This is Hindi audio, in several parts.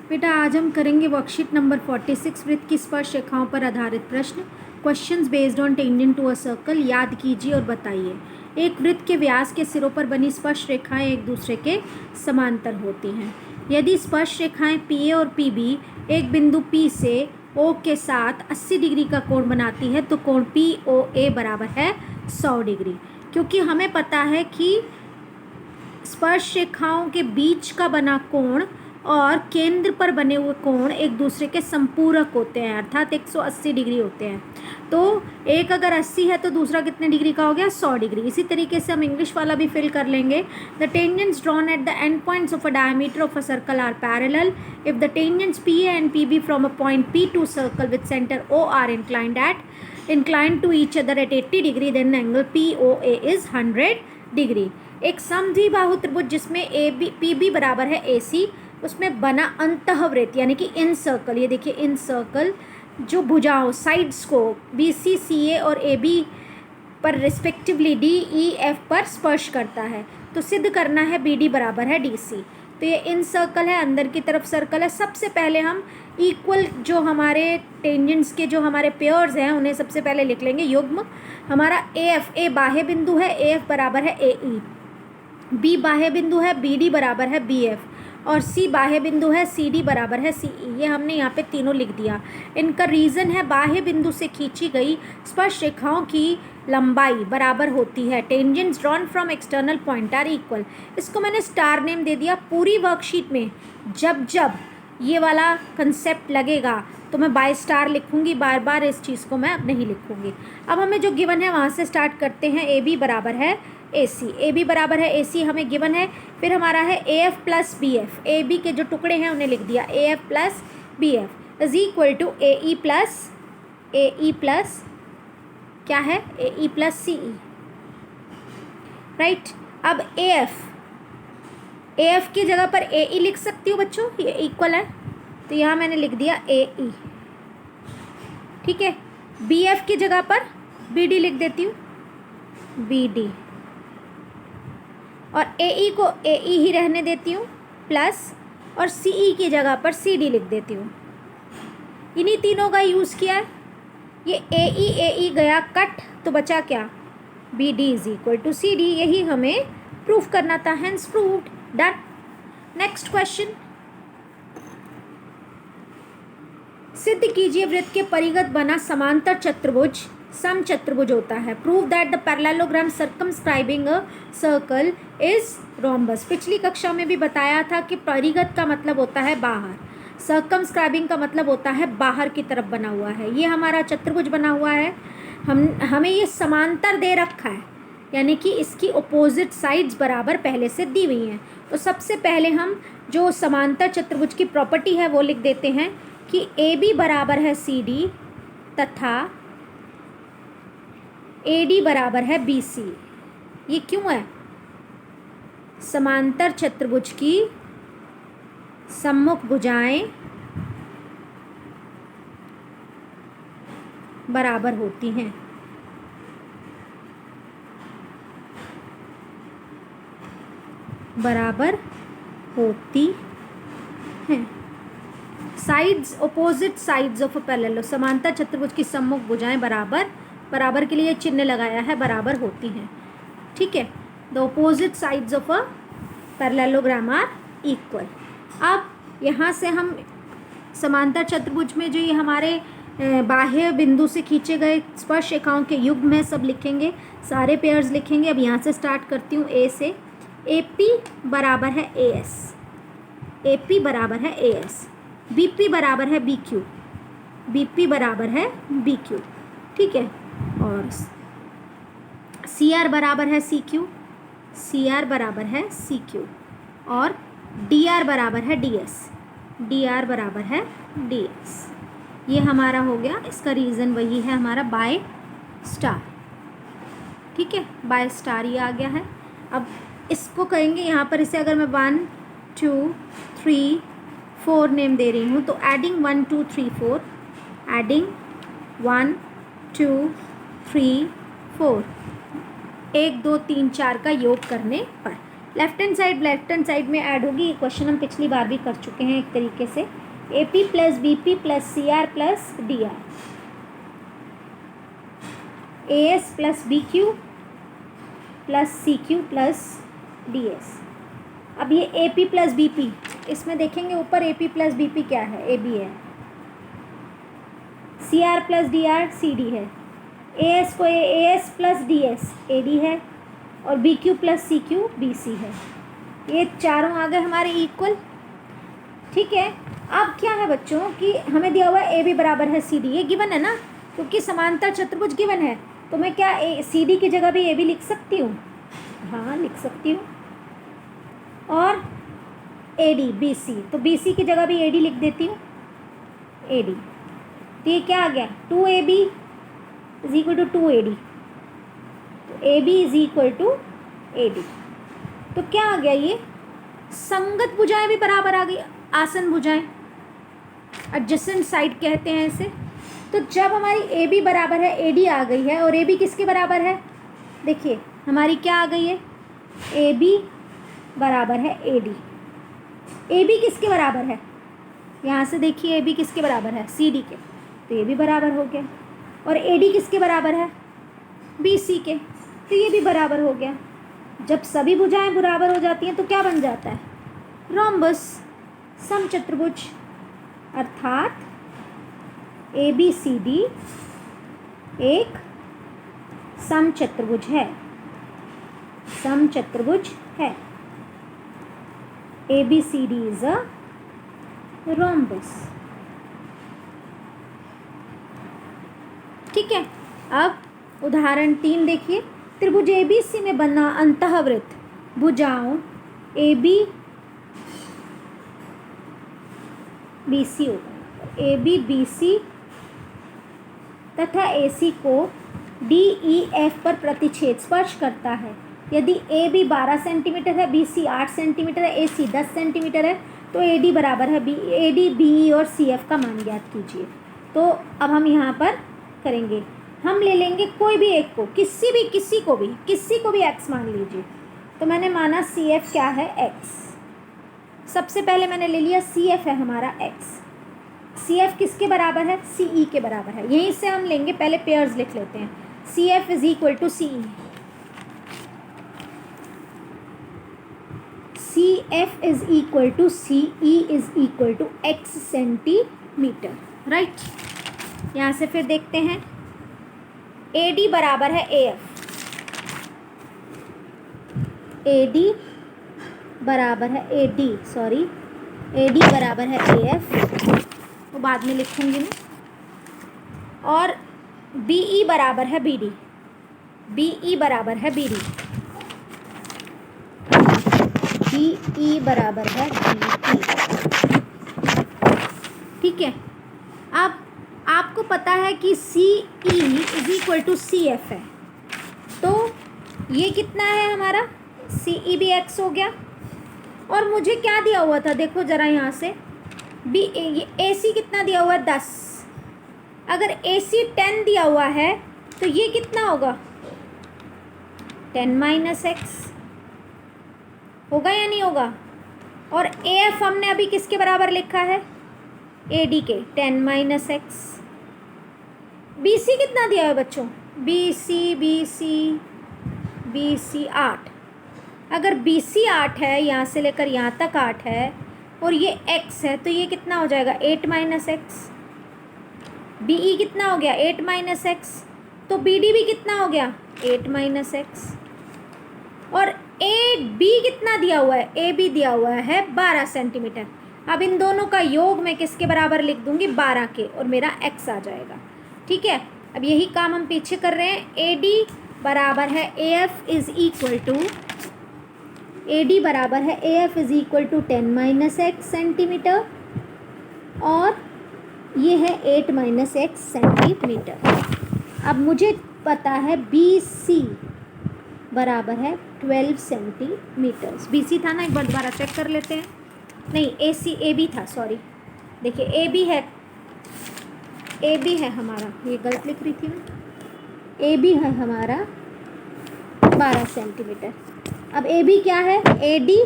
बेटा आज हम करेंगे वर्कशीट नंबर 46 वृत्त की स्पर्श रेखाओं पर आधारित प्रश्न। Questions based on tangent to a circle. याद कीजिए और बताइए। एक वृत्त के व्यास के सिरों पर बनी स्पर्श रेखाएं एक दूसरे के समांतर होती हैं। यदि स्पर्श रेखाएं पी ए और पी बी एक बिंदु पी से ओ के साथ 80 डिग्री का कोण बनाती है तो कोण पी ओ ए बराबर है 100 डिग्री। क्योंकि हमें पता है कि स्पर्श रेखाओं के बीच का बना कोण और केंद्र पर बने हुए कोण एक दूसरे के संपूरक होते हैं, अर्थात 180 डिग्री होते हैं। तो एक अगर 80 है तो दूसरा कितने डिग्री का हो गया? 100 डिग्री। इसी तरीके से हम इंग्लिश वाला भी फिल कर लेंगे। The tangents drawn at the end points of a diameter of a circle are parallel if the tangents P A and P B from a point P to circle with centre O are inclined to each other at 80 degree, then angle POA is 100 degree. एक समद्विबाहु त्रिभुज जिसमें ए बी पी बी बराबर है ए सी, उसमें बना अंतःवृत्त यानी कि इन सर्कल, ये देखिए इन सर्कल जो भुजाओं साइड्स को बी सी सी ए और ए बी पर रिस्पेक्टिवली डी ई एफ पर स्पर्श करता है, तो सिद्ध करना है बी डी बराबर है डी सी। तो ये इन सर्कल है, अंदर की तरफ सर्कल है। सबसे पहले हम इक्वल जो हमारे टेंजेंट्स के जो हमारे पेयर्स हैं उन्हें सबसे पहले लिख लेंगे युग्म। हमारा ए एफ, ए बाह्य बिंदु है, ए एफ बराबर है ए ई। बी बाह्य बिंदु है, बी डी बराबर है बी एफ। और सी बाह्य बिंदु है, सी डी बराबर है सी ई। ये हमने यहाँ पे तीनों लिख दिया। इनका रीज़न है बाह्य बिंदु से खींची गई स्पर्श रेखाओं की लंबाई बराबर होती है। Tangents drawn from external point are equal. इसको मैंने स्टार नेम दे दिया। पूरी वर्कशीट में जब जब ये वाला कंसेप्ट लगेगा तो मैं बाय स्टार लिखूंगी, बार बार इस चीज़ को मैं अब नहीं लिखूंगी। अब हमें जो गिवन है वहाँ से स्टार्ट करते हैं। ए बी बराबर है ए सी, ए बी बराबर है ए सी हमें गिवन है। फिर हमारा है A F plus B F, A B के जो टुकड़े हैं उन्हें लिख दिया। A F plus B F is equal to A E plus क्या है? A E plus C E, right. अब ए एफ की जगह पर ए ई लिख सकती हूँ बच्चों, ये इक्वल है तो यहाँ मैंने लिख दिया ए ई, ठीक है। बी एफ की जगह पर बी डी लिख देती हूँ, बी डी। और ए ई को ए ई ही रहने देती हूँ प्लस, और सी ई की जगह पर सी डी लिख देती हूँ। इन्हीं तीनों का यूज़ किया है। ये ए ई गया कट, तो बचा क्या? B D is equal to C D. यही हमें प्रूफ करना था, hence proved, done. Next question, सिद्ध कीजिए वृत्त के परिगत बना समांतर चतुर्भुज समचतुर्भुज होता है। Prove that the parallelogram circumscribing a circle is rhombus. पिछली कक्षा में भी बताया था कि परिगत का मतलब होता है बाहर, सर्कमस्क्राइबिंग का मतलब होता है बाहर की तरफ बना हुआ है। ये हमारा चतुर्भुज बना हुआ है, हमें ये समांतर दे रखा है, यानी कि इसकी अपोजिट साइड्स बराबर पहले से दी हुई हैं। तो सबसे पहले हम जो समांतर चतुर्भुज की प्रॉपर्टी है वो लिख देते हैं कि ए बी बराबर है सी डी तथा ए डी बराबर है बी सी। ये क्यों है? समांतर चतुर्भुज की सम्मुख भुजाएं बराबर होती हैं। बराबर होती हैं। Sides, opposite sides of a parallel, समांतर चतुर्भुज की सम्मुख भुजाएं बराबर के लिए चिन्ह लगाया है, बराबर होती हैं, ठीक है। The opposite sides of a parallelogram are equal. अब यहाँ से हम समांतर चतुर्भुज में जो ये हमारे बाह्य बिंदु से खींचे गए स्पर्श रेखाओं के युग्म में सब लिखेंगे, सारे पेयर्स लिखेंगे। अब यहाँ से स्टार्ट करती हूँ ए से। ए पी बराबर है ए एस, ए पी बराबर है ए एस। बी पी बराबर है बी क्यू, बी पी बराबर है बी क्यू, ठीक है। और सी आर बराबर है सी क्यू, सी आर बराबर है सी क्यू। और डी आर बराबर है डी एस, डी आर बराबर है डी एस। ये हमारा हो गया। इसका रीज़न वही है हमारा बाय स्टार, ठीक है, बाय स्टार ये आ गया है। अब इसको कहेंगे यहाँ पर, इसे अगर मैं 1 2 3 4 नेम दे रही हूँ तो एडिंग 1 2 3 4, एडिंग 1 2 3 4, 1 2 3 4 का योग करने पर लेफ्ट हैंड साइड में ऐड होगी। ये क्वेश्चन हम पिछली बार भी कर चुके हैं एक तरीके से। AP plus BP plus CR plus DR, AS plus BQ plus CQ plus DS। अब ये AP प्लस BP, इसमें देखेंगे ऊपर AP प्लस BP क्या है, AB है। CR प्लस DR CD है। AS को AS प्लस DS AD है, और BQ प्लस CQ BC है। ये चारों आ गए हमारे इक्वल। ठीक है, अब क्या है बच्चों कि हमें दिया हुआ है AB बराबर है CD, ये गिवन है ना, क्योंकि समांतर चतुर्भुज गिवन है, तो मैं क्या CD की जगह भी AB लिख सकती हूँ? हाँ, लिख सकती हूँ। और AD BC, तो BC की जगह भी AD लिख देती हूँ, AD। तो ये क्या आ गया, 2AB is equal to 2AD, तो AB is equal to AD। तो क्या आ गया, ये संगत भुजाएं भी बराबर आ गई, आसन भुजाएं, एडजेसेंट साइड कहते हैं इसे। तो जब हमारी AB बराबर है AD आ गई है, और AB किसके बराबर है, देखिए हमारी क्या आ गई है, AB बराबर है AD। AB किसके बराबर है, यहाँ से देखिए AB किसके बराबर है, CD के, तो ये भी बराबर हो गया। और AD किसके बराबर है, BC के, तो ये भी बराबर हो गया। जब सभी भुजाएं बराबर हो जाती हैं तो क्या बन जाता है, रोम्बस, समचतुर्भुज। अर्थात ABCD एक समचतुर्भुज है, समचतुर्भुज है। ABCD is a rhombus. ठीक है, अब उदाहरण 3 देखिए। त्रिभुज ABC में बना अंतःवृत्त भुजाओं AB BC होगा, AB BC तथा AC को DEF पर प्रतिच्छेद स्पर्श करता है। यदि AB 12 सेंटीमीटर है, BC 8 सेंटीमीटर है, AC 10 सेंटीमीटर है, तो AD बराबर है AD BE और CF का मान ज्ञात कीजिए। तो अब हम यहाँ पर करेंगे, हम ले लेंगे कोई भी एक को, किसी को भी x मान लीजिए। तो मैंने माना CF क्या है, x। सबसे पहले मैंने ले लिया CF है हमारा x। CF किसके बराबर है, CE के बराबर है। यहीं से हम लेंगे, पहले पेयर्स लिख लेते हैं। CF is equal to CE, CF is equal to CE is equal to x centimetre, right. यहाँ से फिर देखते हैं, AD बराबर है AF, AD बराबर है AD बराबर है AF, वो बाद में लिखूंगी मैं। और BE बराबर है BE बराबर है BE बराबर है BE। ठीक है, अब आपको पता है कि CE is equal to CF है, तो ये कितना है हमारा, CE भी x हो गया। और मुझे क्या दिया हुआ था, देखो ज़रा यहाँ से, ये AC कितना दिया हुआ है, 10। अगर AC 10 दिया हुआ है तो ये कितना होगा, 10 माइनस x होगा या नहीं होगा। और AF हमने अभी किसके बराबर लिखा है, AD के, 10 माइनस x। BC कितना दिया है बच्चों, BC 8। अगर BC 8 है, यहाँ से लेकर यहाँ तक 8 है, और ये x है, तो ये कितना हो जाएगा, 8 माइनस x। BE कितना हो गया, 8 माइनस x। तो BD भी कितना हो गया, 8 माइनस x। और AB कितना दिया हुआ है, AB दिया हुआ है 12 सेंटीमीटर। अब इन दोनों का योग मैं किसके बराबर लिख दूंगी, 12 के, और मेरा x आ जाएगा। ठीक है, अब यही काम हम पीछे कर रहे हैं। AD बराबर है AF is equal to, AD बराबर है AF is equal to 10 minus x centimetre, और ये है 8 माइनस x सेंटीमीटर। अब मुझे पता है BC बराबर है 12 सेंटीमीटर्स। BC था ना, एक बार दोबारा चेक कर लेते हैं। नहीं, AB था, सॉरी। देखिए AB है हमारा, ये गलत लिख रही थी मैं, AB है हमारा 12 सेंटीमीटर। अब ए बी क्या है, A D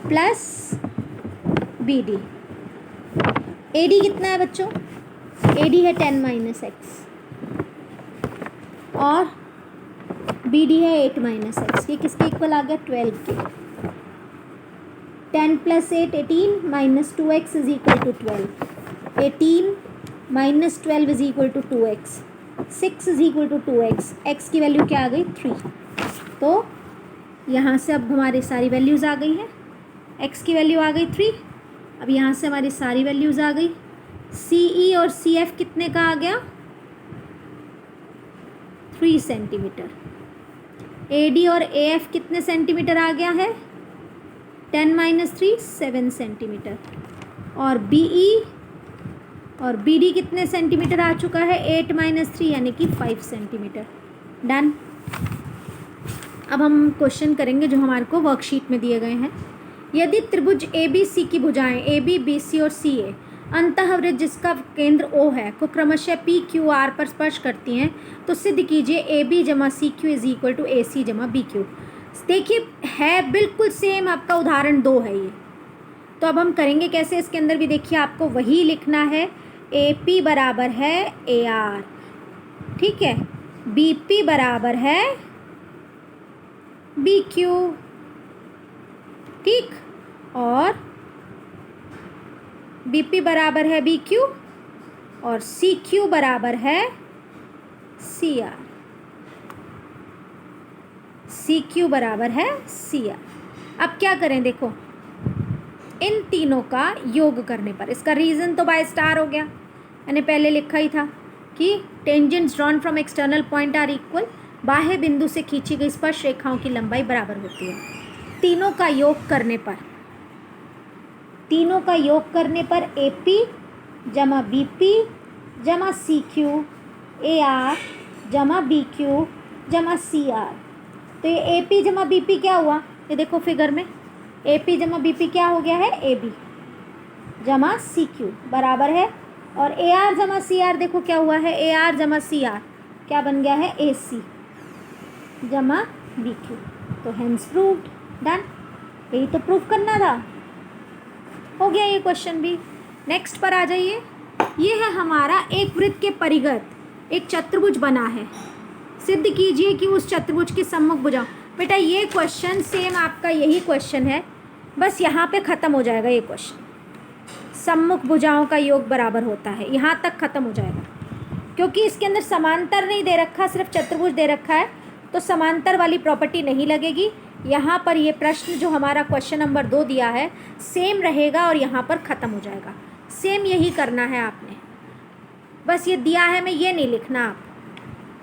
plus B D. A D कितना है बच्चों, ए डी है 10 माइनस एक्स और बी डी है 8 माइनस एक्स। ये किसके इक्वल आ गया, 12 के। 10 plus 8 18 minus 2x is equal to 12। 18 minus 12 is equal to 2x। 6 is equal to 2x। x की वैल्यू क्या आ गई, 3। तो यहाँ से अब हमारी सारी वैल्यूज़ आ गई हैं। x की वैल्यू आ गई 3। अब यहाँ से हमारी सारी वैल्यूज़ आ गई। सी ई और सी एफ कितने का आ गया, 3 सेंटीमीटर। ए डी और ए एफ कितने सेंटीमीटर आ गया है, 10 माइनस 3 7 सेंटीमीटर। और बी ई और बी डी कितने सेंटीमीटर आ चुका है, 8 माइनस 3 यानी कि 5 सेंटीमीटर। डन। अब हम क्वेश्चन करेंगे जो हमारे को वर्कशीट में दिए गए हैं। यदि त्रिभुज ए बी सी की भुजाएं ए बी बी सी और सी ए अंतःवृत्त जिसका केंद्र O है को क्रमशः पी क्यू आर पर स्पर्श करती हैं तो सिद्ध कीजिए ए बी जमा c q is equal to a c जमा बी क्यू। देखिए है बिल्कुल सेम, आपका उदाहरण 2 है ये। तो अब हम करेंगे कैसे, इसके अंदर भी देखिए आपको वही लिखना है। ए पी बराबर है ए आर, ठीक है। बी पी बराबर है बी क्यू, ठीक। और बी पी बराबर है बी क्यू और सी क्यू बराबर है सी आर। सी क्यू बराबर है सी आर। अब क्या करें, देखो इन तीनों का योग करने पर, इसका रीज़न तो बाय स्टार हो गया, मैंने पहले लिखा ही था कि tangents drawn from external point are equal. बाह्य बिंदु से खींची गई स्पर्श रेखाओं की लंबाई बराबर होती है। तीनों का योग करने पर, तीनों का योग करने पर ए पी जमा बी पी जमा सी क्यू ए आर जमा बी क्यू जमा सी आर। तो ये ए पी जमा बी पी क्या हुआ, ये देखो फिगर में, ए पी जमा बी पी क्या हो गया है, ए बी जमा सी क्यू बराबर है। और ए आर जमा सी आर देखो क्या हुआ है, ए आर जमा सी आर क्या बन गया है, ए सी जमा बी क्यू। तो हेंस प्रूव्ड। डन। यही तो प्रूफ करना था, हो गया ये क्वेश्चन भी। नेक्स्ट पर आ जाइए। ये है हमारा एक वृत्त के परिगत एक चतुर्भुज बना है, सिद्ध कीजिए कि उस चतुर्भुज की सम्मुख भुजाओं। बेटा ये क्वेश्चन सेम आपका यही क्वेश्चन है, बस यहाँ पे ख़त्म हो जाएगा ये क्वेश्चन। सम्मुख भुजाओं का योग बराबर होता है, यहाँ तक ख़त्म हो जाएगा, क्योंकि इसके अंदर समांतर नहीं दे रखा, सिर्फ चतुर्भुज दे रखा है, तो समांतर वाली प्रॉपर्टी नहीं लगेगी। यहाँ पर ये प्रश्न जो हमारा क्वेश्चन नंबर 2 दिया है सेम रहेगा और यहाँ पर ख़त्म हो जाएगा। सेम यही करना है आपने, बस ये दिया है, मैं ये नहीं लिखना आप,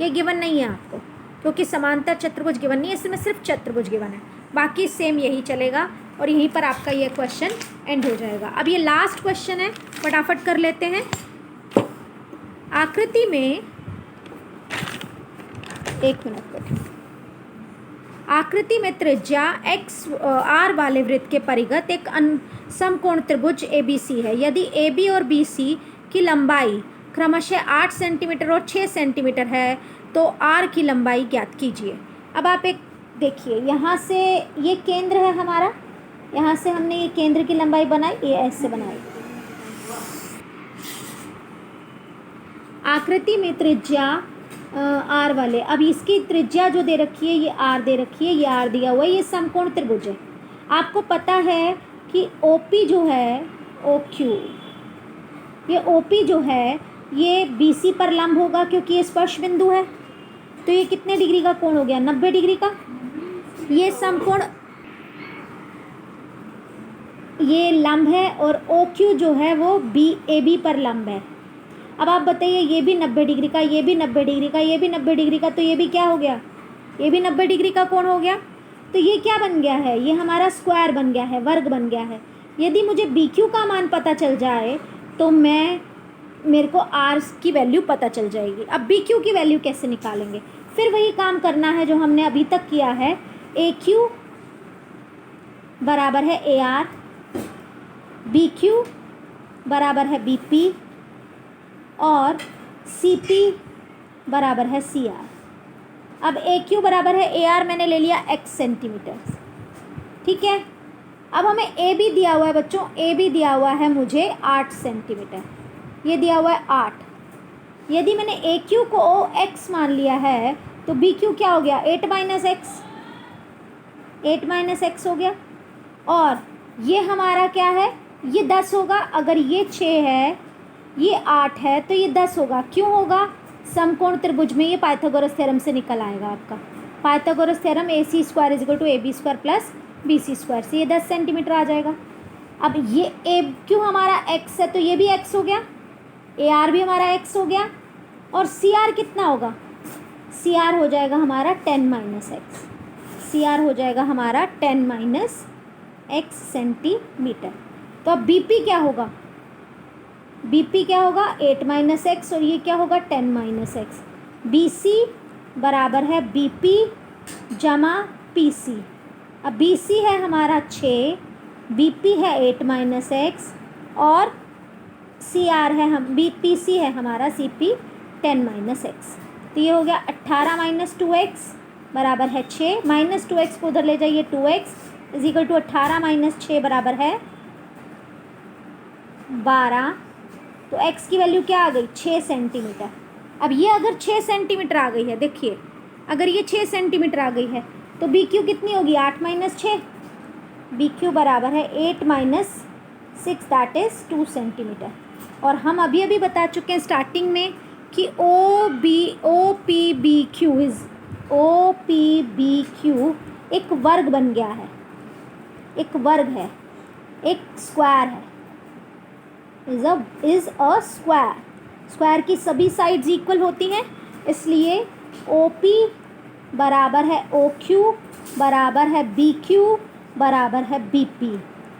ये गिवन नहीं है आपको, क्योंकि समांतर चतुर्भुज गिवन नहीं है, इसमें सिर्फ चतुर्भुज गिवन है, बाकी सेम यही चलेगा और यहीं पर आपका ये क्वेश्चन एंड हो जाएगा। अब ये लास्ट क्वेश्चन है, फटाफट कर लेते हैं। आकृति में, एक मिनट बैठे, आकृति में त्रिज्या एक्स आर वाले वृत्त के परिगत एक समकोण त्रिभुज ए बी सी है। यदि ए बी और बी सी की लंबाई क्रमशः 8 सेंटीमीटर और 6 सेंटीमीटर है तो आर की लंबाई ज्ञात कीजिए। अब आप एक देखिए, यहाँ से ये केंद्र है हमारा, यहाँ से हमने ये केंद्र की लंबाई बनाई, ये ऐसे बनाई। आकृति में त्रिज्या आर वाले, अब इसकी त्रिज्या जो दे रखी है ये आर दे रखी है, ये आर दिया हुआ है, ये समकोण त्रिभुज है। आपको पता है कि ओ पी जो है, ओ क्यू, ये ओ पी जो है ये बी सी पर लंब होगा क्योंकि ये स्पर्श बिंदु है। तो ये कितने डिग्री का कोण हो गया, 90 डिग्री का। ये समकोण, ये लंब है और ओ क्यू जो है वो बी ए बी पर लंब है। अब आप बताइए, ये भी 90 डिग्री का, ये भी 90 डिग्री का, ये भी 90 डिग्री का, तो ये भी क्या हो गया, ये भी 90 डिग्री का कोण हो गया। तो ये क्या बन गया है, ये हमारा स्क्वायर बन गया है, वर्ग बन गया है। यदि मुझे बी क्यू का मान पता चल जाए तो मेरे को आर की वैल्यू पता चल जाएगी। अब बी क्यू की वैल्यू कैसे निकालेंगे, फिर वही काम करना है जो हमने अभी तक किया है। ए क्यू बराबर है ए आर, बी क्यू बराबर है बी पी और सी पी बराबर है सी आर। अब ए क्यू बराबर है ए आर, मैंने ले लिया एक्स सेंटीमीटर, ठीक है। अब हमें ए बी दिया हुआ है बच्चों, ए बी दिया हुआ है मुझे 8 सेंटीमीटर, ये दिया हुआ है 8। यदि मैंने ए क्यू को एक्स मान लिया है तो बी क्यू क्या हो गया, 8 माइनस एक्स, 8 माइनस एक्स हो गया। और ये हमारा क्या है, ये 10 होगा। अगर ये 6 है, ये 8 है, तो ये 10 होगा। क्यों होगा, समकोण त्रिभुज में ये पाइथागोरस थ्योरम से निकल आएगा आपका। Pythagoras theorem A C square is equal to A B square plus B C square से ये 10 सेंटीमीटर आ जाएगा। अब ये ए क्यों हमारा एक्स है तो ये भी एक्स हो गया, ए आर भी हमारा एक्स हो गया। और सी आर कितना होगा, सी आर हो जाएगा हमारा 10 माइनस एक्स, सी आर हो जाएगा हमारा 10 माइनस एक्स सेंटीमीटर। तो अब बी पी क्या होगा, बी पी क्या होगा 8 माइनस एक्स, और ये क्या होगा 10 माइनस एक्स। बी सी बराबर है बी पी जमा पी सी। अब बी सी है हमारा 6, बी पी है 8 माइनस एक्स, और सी आर है हम बी पी सी है हमारा सी पी 10 माइनस एक्स। तो ये हो गया 18 माइनस 2x बराबर है 6, माइनस 2x को उधर ले जाइए, 2x is equal to 18 minus 6 बराबर है 12। तो x की वैल्यू क्या आ गई, 6 सेंटीमीटर। अब ये अगर 6 सेंटीमीटर आ गई है, देखिए अगर ये 6 सेंटीमीटर आ गई है तो बी क्यू कितनी होगी, 8 माइनस 6, बी क्यू बराबर है 8 माइनस 6 दैट इज़ 2 सेंटीमीटर। और हम अभी अभी बता चुके हैं स्टार्टिंग में कि O P B Q is, O P B Q एक वर्ग बन गया है, एक वर्ग है, एक स्क्वायर है, इज अ स्क्वायर। स्क्वायर की सभी साइड्स इक्वल होती हैं, इसलिए ओ पी बराबर है ओ क्यू बराबर है बी क्यू बराबर है बी पी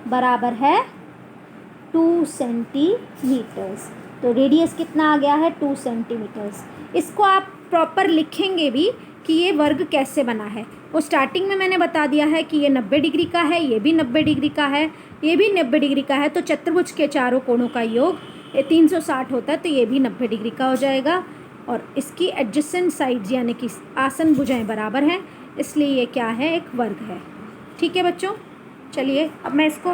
बराबर है 2 सेंटीमीटर्स। तो रेडियस कितना आ गया है, 2 सेंटीमीटर्स। इसको आप प्रॉपर लिखेंगे भी कि ये वर्ग कैसे बना है। वो स्टार्टिंग में मैंने बता दिया है कि ये 90 डिग्री का है, ये भी 90 डिग्री का है, ये भी 90 डिग्री का है। तो चतुर्भुज के चारों कोणों का योग ये 360 होता है, तो ये भी 90 डिग्री का हो जाएगा। और इसकी एडजेसेंट साइड्स यानी कि आसन भुजाएं बराबर हैं, इसलिए ये क्या है, एक वर्ग है। ठीक है बच्चों, चलिए अब मैं इसको,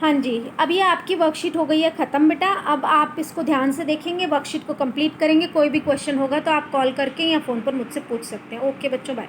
हाँ जी, अब ये आपकी वर्कशीट हो गई है ख़त्म बेटा। अब आप इसको ध्यान से देखेंगे, वर्कशीट को कंप्लीट करेंगे। कोई भी क्वेश्चन होगा तो आप कॉल करके या फ़ोन पर मुझसे पूछ सकते हैं। ओके बच्चों, बाय।